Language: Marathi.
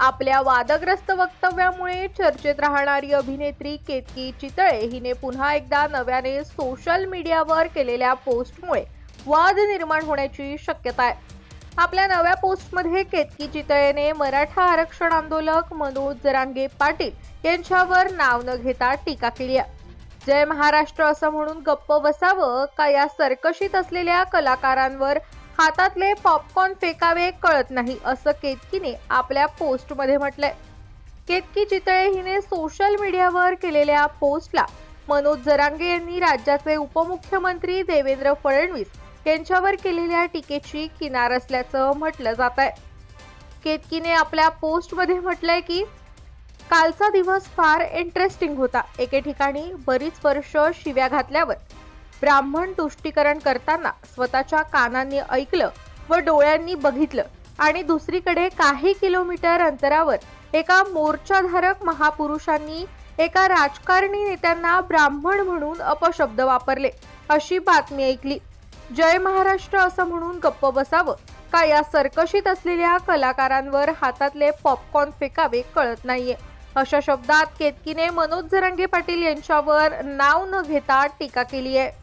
आपल्या वादग्रस्त वक्तव्यामुळे चर्चेत राहणारी अभिनेत्री केतकी चितळे हिने पुन्हा एकदा नव्याने सोशल मीडियावर केलेल्या पोस्टमुळे वाद निर्माण होण्याची शक्यता आहे। आपल्या नव्या पोस्टमध्ये केतकी चितळेने मराठा आरक्षण आंदोलक मनोज जरांगे पाटील यांच्यावर नाव न घेता टीका केली आहे। जय महाराष्ट्र असं म्हणून गप्प बसावं का या सर्कशीत असलेल्या कलाकारांवर हातातले पॉपकॉर्न फेकावे कळत नाही असं केतकीने आपल्या पोस्टमध्ये म्हटलंय। केतकी चितळे हिने सोशल मीडियावर केलेल्या पोस्टला मनोज जरांगे यांनी राज्याचे उपमुख्यमंत्री देवेंद्र फडणवीस यांच्यावर केलेल्या टीकेची किनार असल्याचं म्हटलं जात आहे। केतकीने आपल्या पोस्टमध्ये म्हटलंय की कालचा दिवस फार इंटरेस्टिंग होता। एके ठिकाणी बरीच वर्ष शिव्या घातल्यावर ब्राह्मण तुष्टीकरण करताना स्वतःच्या कानांनी ऐकलं व डोळ्यांनी बघितलं आणि दुसरीकडे काही किलोमीटर अंतरावर एका मोर्चाधारक महापुरुषांनी एका राजकारणी नेत्यांना ब्राह्मण म्हणून अपशब्द वापरले अशी बातमी ऐकली। जय महाराष्ट्र असं म्हणून गप्प बसावं का या सर्कशीत असलेल्या कलाकारांवर हातातले पॉपकॉर्न फेकावे कळत नाहीये अशा शब्दात केतकीने मनोज जरांगे पाटील यांच्यावर नाव न घेता टीका केली आहे।